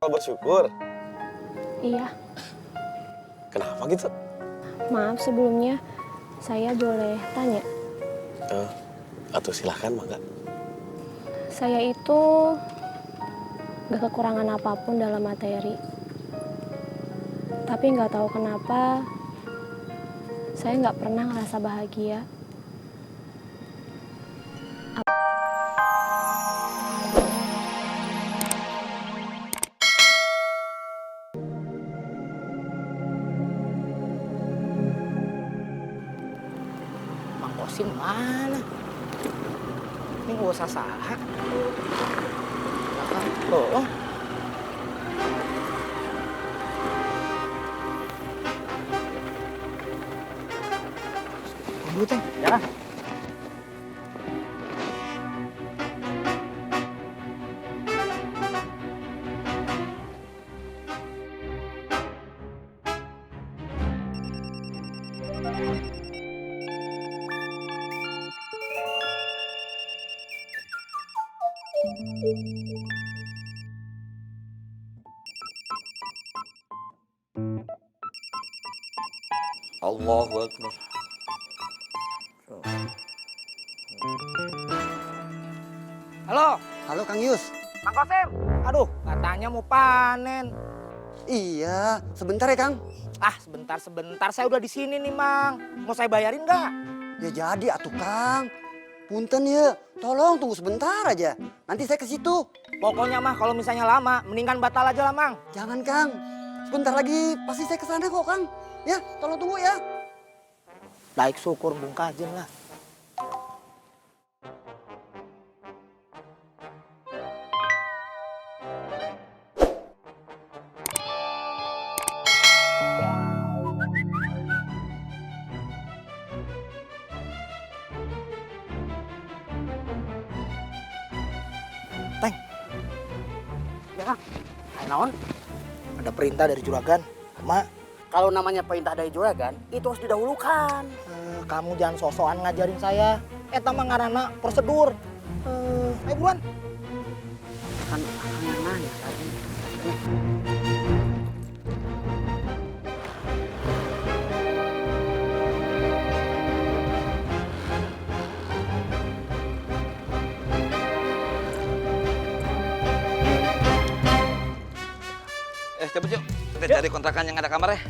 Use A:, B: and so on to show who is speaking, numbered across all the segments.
A: Kalau bersyukur.
B: Iya.
A: Kenapa gitu?
B: Maaf sebelumnya, saya boleh tanya?
A: Atau silahkan, mangga.
B: Saya itu gak kekurangan apapun dalam materi. Tapi gak tahu kenapa, saya gak pernah ngerasa bahagia.
C: Mang Kosim mana? Ini gua sasaha. Oh. Dulu teh. Ya.
D: Allahu Akbar.
C: Halo,
E: Halo Kang Yus.
C: Mang Kosim. Aduh, katanya mau panen.
E: Iya, sebentar ya Kang.
C: Ah, sebentar. Saya udah di sini nih, Mang. Mau saya bayarin nggak?
E: Ya jadi atuh Kang. Punten ya, tolong tunggu sebentar aja. Nanti saya ke situ.
C: Pokoknya mah kalau misalnya lama, mendingan batal aja lah, Mang.
E: Jangan Kang. Sebentar lagi pasti saya ke sana kok Kang. Ya, tolong tunggu ya.
C: Baik syukur Bung Kajen lah. Teng. Ya, Kang. Ayo naon? Ada perintah dari juragan. Mak,
F: Kalau namanya perintah dari juragan, itu harus didahulukan.
C: kamu jangan sosokan ngajarin saya. Eta mah ngaranna prosedur. Ayo buruan.
F: Kan akang yang nanya tadi.
D: Cepet yuk. Kita cari kontrakan yang ada kamarnya.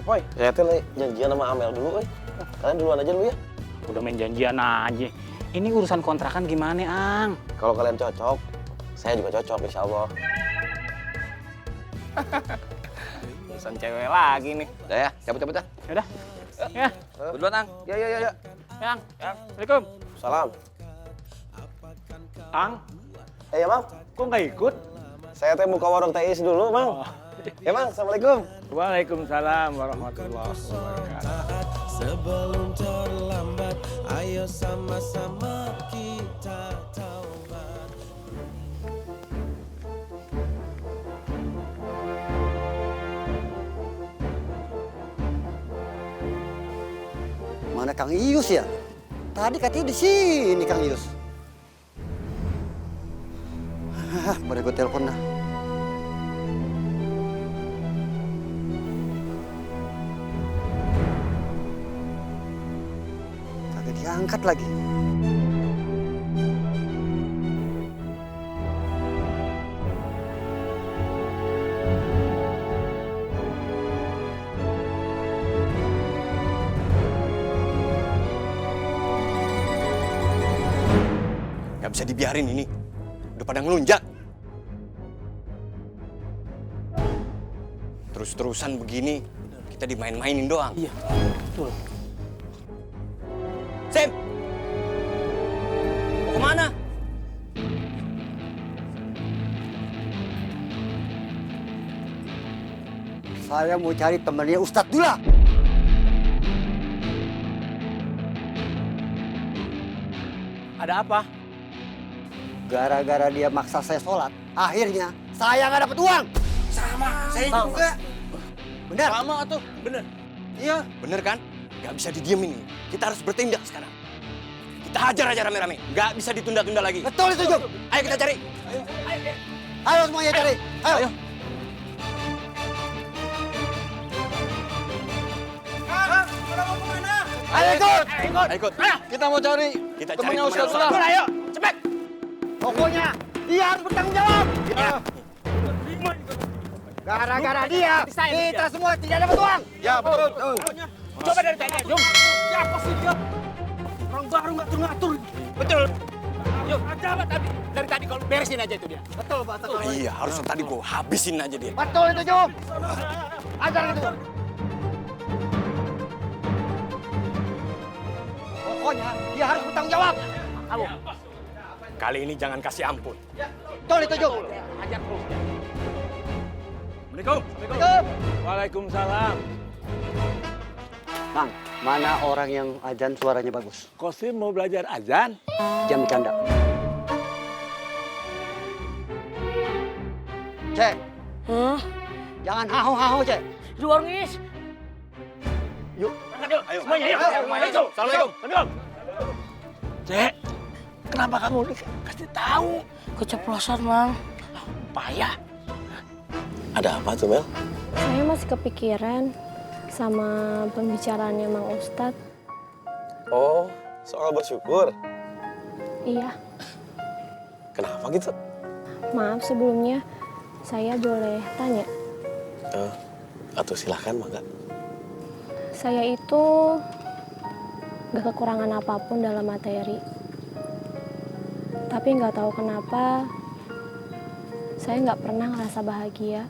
A: Boy, saya tuh janjian sama Amel dulu, Kalian duluan aja dulu ya.
G: Udah main janjian aja. Ini urusan kontrakan gimana, Ang?
A: Kalau kalian cocok, saya juga cocok, insya Allah.
G: Urusan cewek lagi nih.
D: Udah ya, cabut dah.
G: Yaudah. Ya,
D: Duluan, Ang. Ya.
G: Ang. Assalamualaikum.
A: Salam.
G: Ang,
A: Ya, Mang.
G: kok nggak ikut?
A: Saya teh buka warung TIS dulu, Mang. Ya, Mang. Assalamualaikum.
G: Waalaikumsalam warahmatullahi wabarakatuh.
H: Sebelum terlambat, ayo sama-sama kita taubat.
E: Mana Kang Yus ya? Tadi katanya di sini Kang Yus. Boleh gue telepon dah. Kagak diangkat lagi.
A: Gak bisa dibiarin ini. Udah pada ngelunjak. Terus-terusan begini, kita dimain-mainin doang.
C: Iya, betul.
A: Sam! Mau kemana?
E: Saya mau cari temannya Ustadz Dula.
G: Ada apa?
E: Gara-gara dia maksa saya sholat, akhirnya saya nggak dapat uang.
A: Saya juga.
E: Benar?
A: Sama tuh, bener. Iya. Bener kan? Gak bisa didiemin ini. Kita harus bertindak sekarang. Kita hajar aja rame-rame. Gak bisa ditunda-tunda lagi.
E: Betul itu, Jum.
A: Ayo kita cari.
E: Ayo semuanya cari. Ayo.
A: Ayo ikut. Kita mau cari. Kita cari temannya Ustaz Sulam.
C: Ayo, cepet. Pokoknya dia harus bertanggung jawab. Gara-gara dia, kita semua tidak dapat uang.
A: Ya betul.
C: Coba dari tadi, Jom. Siapa sih dia? Orang baru ngatur-ngatur. Betul. Yuk, coba tadi. Dari tadi kalau beresin aja itu dia. Betul, Pak.
A: Iya, harusnya tadi gua habisin aja dia.
C: Betul itu, Jom. Ajar itu. Pokoknya dia harus bertanggung jawab. Kamu.
A: Kali ini jangan kasih ampun.
C: Betul itu, Jom.
F: Ajar terus.
C: Assalamualaikum.
I: Waalaikumsalam.
E: Mang, mana orang yang azan suaranya bagus?
I: Kosim mau belajar azan?
E: Jangan bercanda. Cek, jangan haho-haho, Cek.
F: Di warung is.
E: Yuk.
A: Ayo.
F: Semuanya, yuk.
A: Assalamualaikum.
I: Cek, kenapa kamu dikasih tahu?
F: Keceplosan, Mang. Payah.
I: Ada apa tuh, Mel?
B: Saya masih kepikiran sama pembicaraannya Mang Ustadz.
I: Oh, soal bersyukur.
B: Iya,
I: Kenapa gitu?
B: maaf sebelumnya. Saya boleh tanya?
I: Atau silahkan, mangga.
B: Saya itu gak kekurangan apapun dalam materi. Tapi gak tahu kenapa saya gak pernah ngerasa bahagia.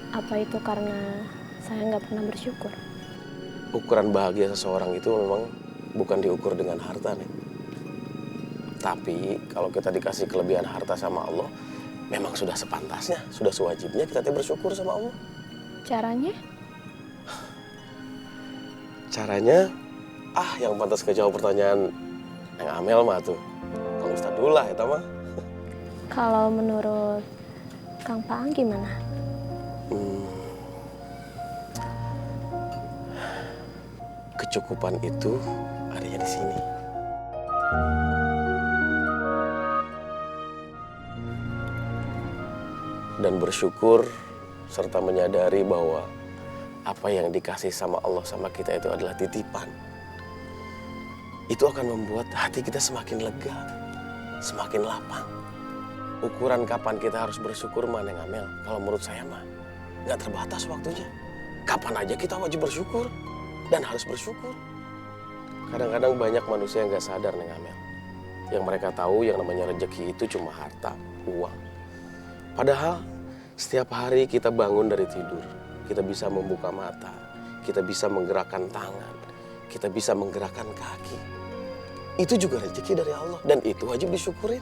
B: Apa itu karena saya gak pernah bersyukur?
I: Ukuran bahagia seseorang itu memang bukan diukur dengan harta, nih. Tapi kalau kita dikasih kelebihan harta sama Allah, memang sudah sepantasnya, sudah sewajibnya kita bersyukur sama Allah.
B: Caranya?
I: Caranya, yang pantas ngejawab pertanyaan yang Amel mah tuh. Kang Ustadz dulu lah, ya mah.
B: Kalau menurut Kang Paang gimana?
I: Kecukupan itu adanya di sini. Dan bersyukur serta menyadari bahwa apa yang dikasih sama Allah sama kita itu adalah titipan. Itu akan membuat hati kita semakin lega, semakin lapang. Ukuran kapan kita harus bersyukur mah, Neng Amel? Kalau menurut saya mah nggak terbatas waktunya. Kapan aja kita wajib bersyukur dan harus bersyukur. Kadang-kadang banyak manusia yang nggak sadar, Neng Amel. Yang mereka tahu yang namanya rezeki itu cuma harta, uang. Padahal setiap hari kita bangun dari tidur, kita bisa membuka mata, kita bisa menggerakkan tangan, kita bisa menggerakkan kaki. Itu juga rezeki dari Allah dan itu wajib disyukurin.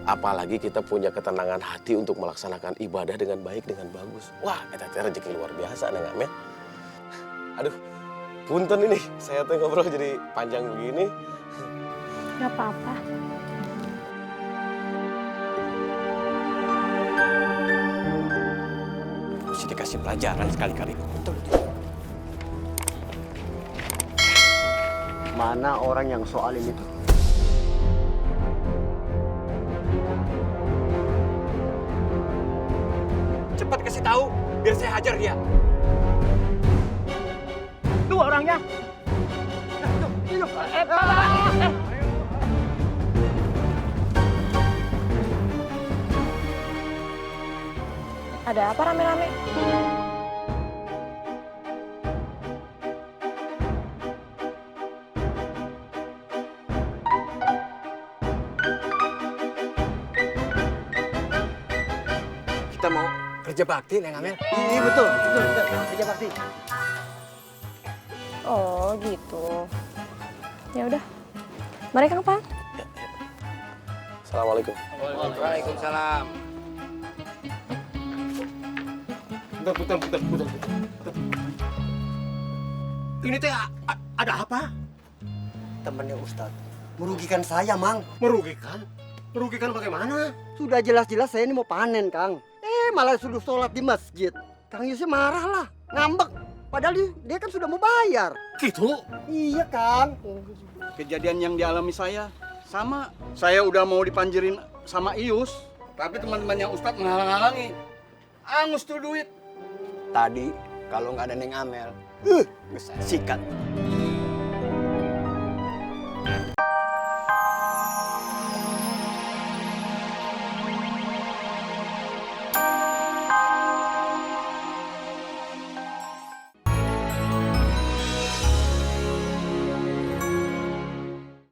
I: Apalagi kita punya ketenangan hati untuk melaksanakan ibadah dengan baik, dengan bagus. Wah, itu rezeki luar biasa, Neng Amel. Aduh, punten ini, saya tuh ngobrol jadi panjang begini.
B: Gak apa-apa.
A: Mesti dikasih pelajaran sekali-kali.
E: Mana orang yang soalin itu?
A: Cepat kasih tahu, biar saya hajar dia.
C: Tuh orangnya.
B: Ada apa rame-rame?
A: Kita mau kerja bakti, Neng Amel.
E: Iya betul. Kerja bakti.
B: Oh gitu. Ya udah. Mari Kang Paang.
I: Assalamualaikum.
D: Waalaikumsalam.
A: Putar. Ini teh ada apa?
E: Temannya Ustadz. Merugikan saya, Mang.
A: Merugikan? Merugikan bagaimana?
E: Sudah jelas-jelas saya ini mau panen, Kang. Malah sudah sholat di masjid. Kang Yusuf marah lah, ngambek. Padahal dia kan sudah mau bayar.
A: Gitu?
E: Iya, Kang.
J: Kejadian yang dialami saya sama. Saya udah mau dipanjerin sama Ius, tapi teman-temannya Ustadz menghalang-halangi. Angus tuh duit.
A: Tadi kalau nggak ada Neng Amel, Bisa sikat.